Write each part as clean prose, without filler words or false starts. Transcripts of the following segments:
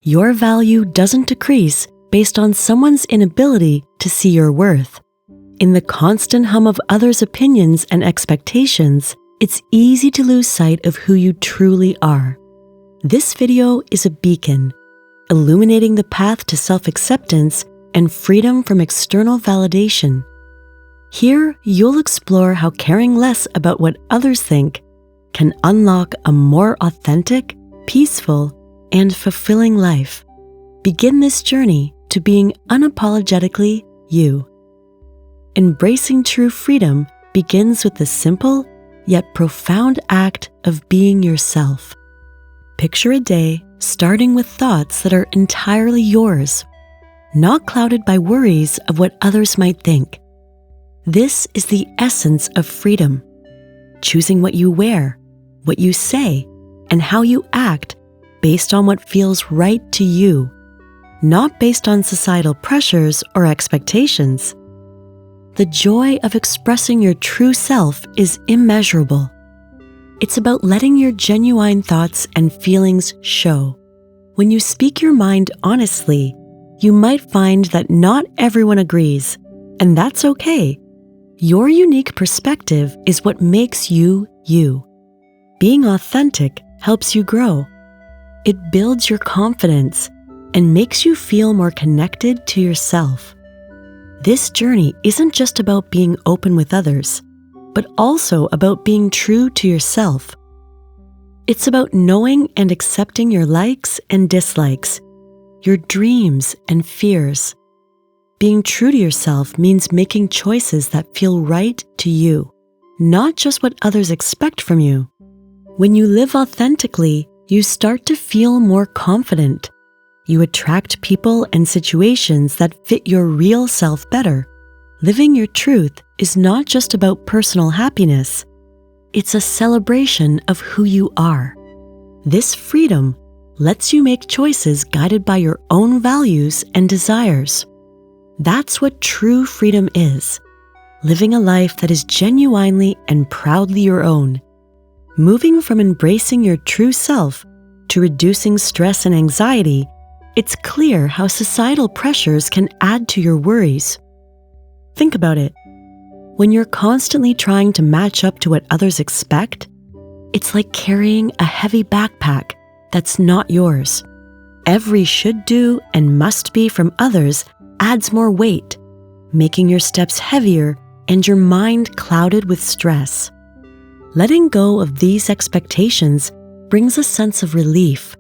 Your value doesn't decrease based on someone's inability to see your worth. In the constant hum of others' opinions and expectations, it's easy to lose sight of who you truly are. This video is a beacon, illuminating the path to self-acceptance and freedom from external validation. Here, you'll explore how caring less about what others think can unlock a more authentic, peaceful, and fulfilling life. Begin this journey to being unapologetically you. Embracing true freedom begins with the simple yet profound act of being yourself. Picture a day starting with thoughts that are entirely yours, not clouded by worries of what others might think. This is the essence of freedom. Choosing what you wear, what you say, and how you act based on what feels right to you, not based on societal pressures or expectations. The joy of expressing your true self is immeasurable. It's about letting your genuine thoughts and feelings show. When you speak your mind honestly, you might find that not everyone agrees, and that's okay. Your unique perspective is what makes you, you. Being authentic helps you grow. It builds your confidence and makes you feel more connected to yourself. This journey isn't just about being open with others, but also about being true to yourself. It's about knowing and accepting your likes and dislikes, your dreams and fears. Being true to yourself means making choices that feel right to you, not just what others expect from you. When you live authentically, you start to feel more confident. You attract people and situations that fit your real self better. Living your truth is not just about personal happiness. It's a celebration of who you are. This freedom lets you make choices guided by your own values and desires. That's what true freedom is, living a life that is genuinely and proudly your own. Moving from embracing your true self to reducing stress and anxiety, it's clear how societal pressures can add to your worries. Think about it. When you're constantly trying to match up to what others expect, it's like carrying a heavy backpack that's not yours. Every should do and must be from others adds more weight, making your steps heavier and your mind clouded with stress. Letting go of these expectations brings a sense of relief.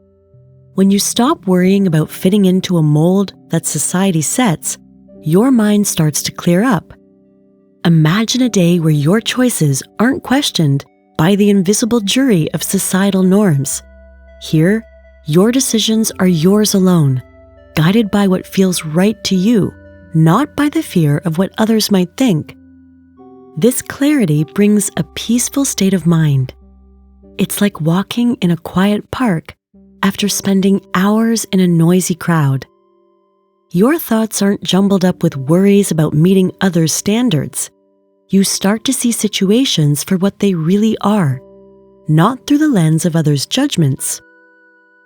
When you stop worrying about fitting into a mold that society sets, your mind starts to clear up. Imagine a day where your choices aren't questioned by the invisible jury of societal norms. Here, your decisions are yours alone, guided by what feels right to you, not by the fear of what others might think. This clarity brings a peaceful state of mind. It's like walking in a quiet park after spending hours in a noisy crowd. Your thoughts aren't jumbled up with worries about meeting others' standards. You start to see situations for what they really are, not through the lens of others' judgments.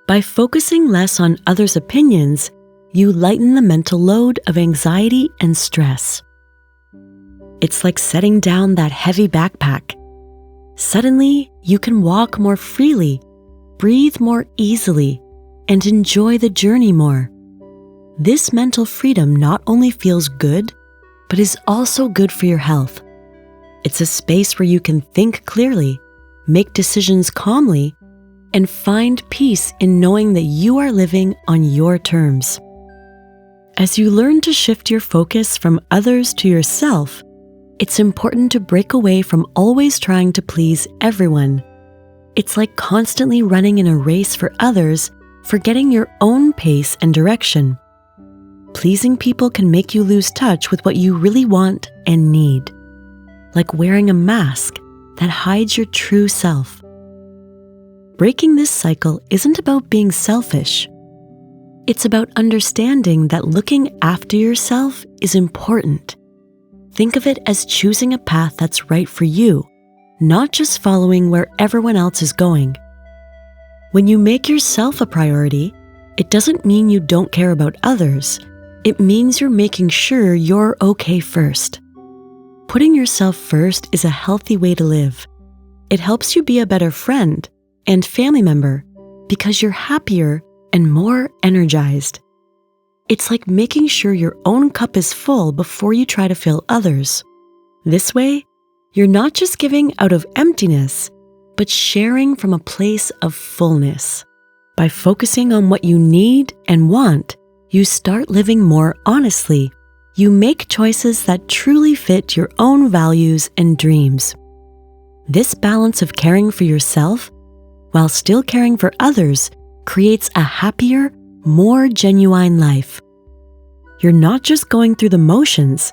By focusing less on others' opinions, you lighten the mental load of anxiety and stress. It's like setting down that heavy backpack. Suddenly, you can walk more freely, breathe more easily, and enjoy the journey more. This mental freedom not only feels good, but is also good for your health. It's a space where you can think clearly, make decisions calmly, and find peace in knowing that you are living on your terms. As you learn to shift your focus from others to yourself, it's important to break away from always trying to please everyone. It's like constantly running in a race for others, forgetting your own pace and direction. Pleasing people can make you lose touch with what you really want and need, like wearing a mask that hides your true self. Breaking this cycle isn't about being selfish. It's about understanding that looking after yourself is important. Think of it as choosing a path that's right for you, not just following where everyone else is going. When you make yourself a priority, It doesn't mean you don't care about others. It means you're making sure you're okay first. Putting yourself first is a healthy way to live. It helps you be a better friend and family member because you're happier and more energized. It's like making sure your own cup is full before you try to fill others. This way, you're not just giving out of emptiness, but sharing from a place of fullness. By focusing on what you need and want, you start living more honestly. You make choices that truly fit your own values and dreams. This balance of caring for yourself while still caring for others creates a happier, more genuine life. You're not just going through the motions,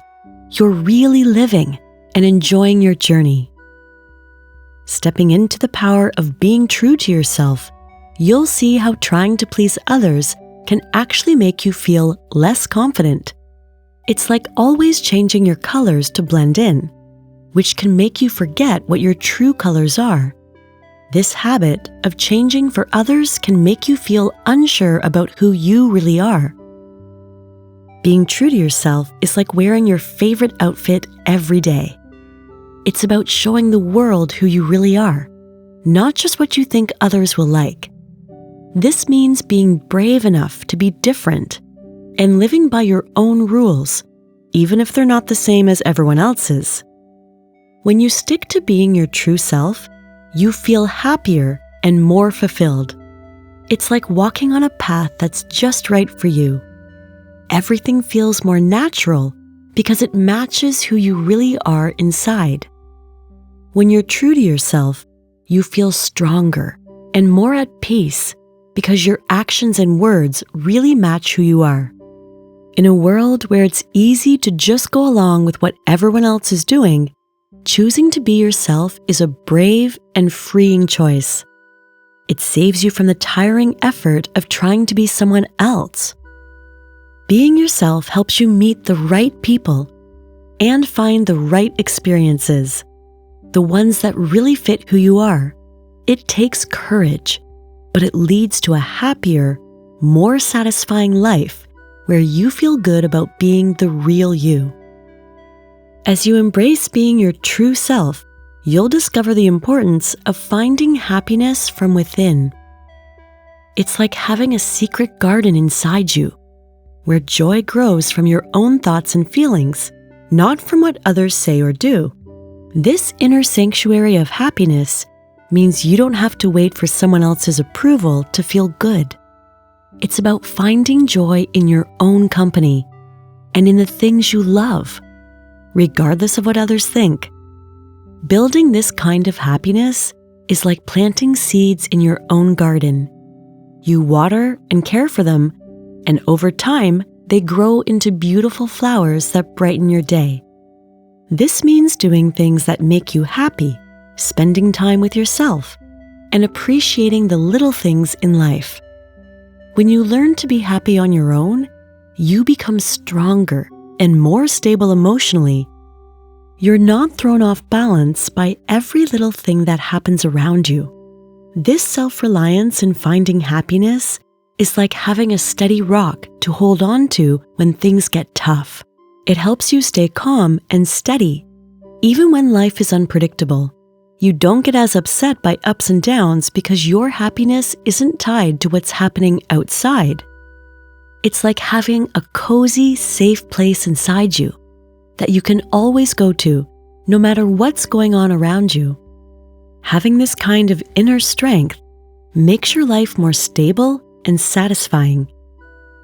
you're really living and enjoying your journey. Stepping into the power of being true to yourself, you'll see how trying to please others can actually make you feel less confident. It's like always changing your colors to blend in, which can make you forget what your true colors are. This habit of changing for others can make you feel unsure about who you really are. Being true to yourself is like wearing your favorite outfit every day. It's about showing the world who you really are, not just what you think others will like. This means being brave enough to be different and living by your own rules, even if they're not the same as everyone else's. When you stick to being your true self, you feel happier and more fulfilled. It's like walking on a path that's just right for you. Everything feels more natural because it matches who you really are inside. When you're true to yourself, you feel stronger and more at peace because your actions and words really match who you are. In a world where it's easy to just go along with what everyone else is doing, choosing to be yourself is a brave and freeing choice. It saves you from the tiring effort of trying to be someone else. Being yourself helps you meet the right people and find the right experiences, the ones that really fit who you are. It takes courage, but it leads to a happier, more satisfying life where you feel good about being the real you. As you embrace being your true self, you'll discover the importance of finding happiness from within. It's like having a secret garden inside you, where joy grows from your own thoughts and feelings, not from what others say or do. This inner sanctuary of happiness means you don't have to wait for someone else's approval to feel good. It's about finding joy in your own company and in the things you love, regardless of what others think. Building this kind of happiness is like planting seeds in your own garden. You water and care for them, and over time, they grow into beautiful flowers that brighten your day. This means doing things that make you happy, spending time with yourself, and appreciating the little things in life. When you learn to be happy on your own, you become stronger and more stable emotionally. You're not thrown off balance by every little thing that happens around you. This self-reliance in finding happiness is like having a steady rock to hold on to when things get tough. It helps you stay calm and steady, even when life is unpredictable. You don't get as upset by ups and downs because your happiness isn't tied to what's happening outside. It's like having a cozy, safe place inside you that you can always go to, no matter what's going on around you. Having this kind of inner strength makes your life more stable and satisfying.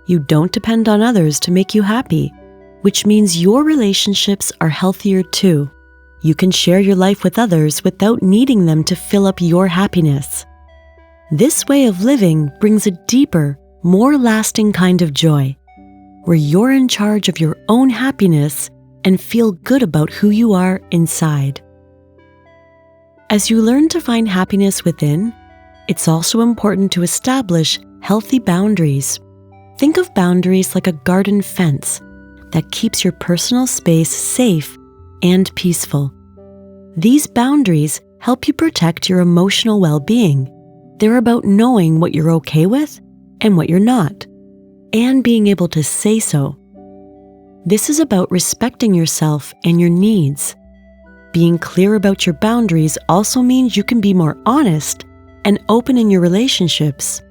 You don't depend on others to make you happy, which means your relationships are healthier too. You can share your life with others without needing them to fill up your happiness. This way of living brings a deeper, more lasting kind of joy, where you're in charge of your own happiness and feel good about who you are inside. As you learn to find happiness within, it's also important to establish healthy boundaries. Think of boundaries like a garden fence that keeps your personal space safe and peaceful. These boundaries help you protect your emotional well-being. They're about knowing what you're okay with and what you're not, and being able to say so. This is about respecting yourself and your needs. Being clear about your boundaries also means you can be more honest and open in your relationships.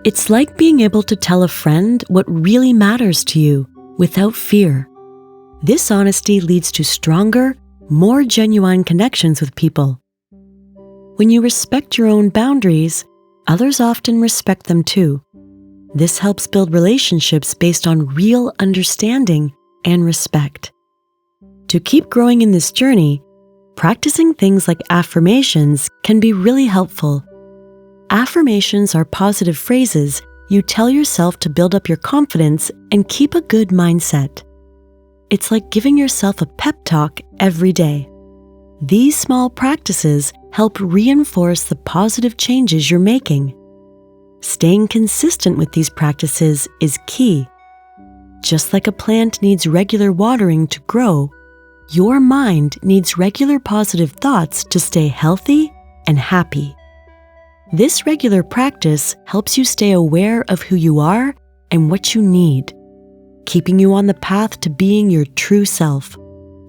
It's like being able to tell a friend what really matters to you without fear. This honesty leads to stronger, more genuine connections with people. When you respect your own boundaries, others often respect them too. This helps build relationships based on real understanding and respect. To keep growing in this journey, practicing things like affirmations can be really helpful. Affirmations are positive phrases you tell yourself to build up your confidence and keep a good mindset. It's like giving yourself a pep talk every day. These small practices help reinforce the positive changes you're making. Staying consistent with these practices is key. Just like a plant needs regular watering to grow, your mind needs regular positive thoughts to stay healthy and happy. This regular practice helps you stay aware of who you are and what you need, keeping you on the path to being your true self.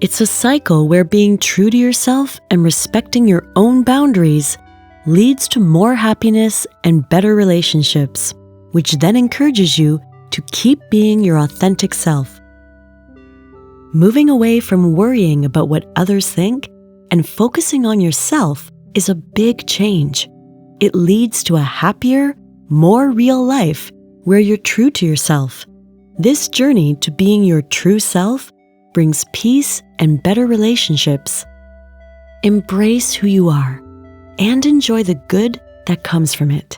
It's a cycle where being true to yourself and respecting your own boundaries leads to more happiness and better relationships, which then encourages you to keep being your authentic self. Moving away from worrying about what others think and focusing on yourself is a big change. It leads to a happier, more real life where you're true to yourself. This journey to being your true self brings peace and better relationships. Embrace who you are and enjoy the good that comes from it.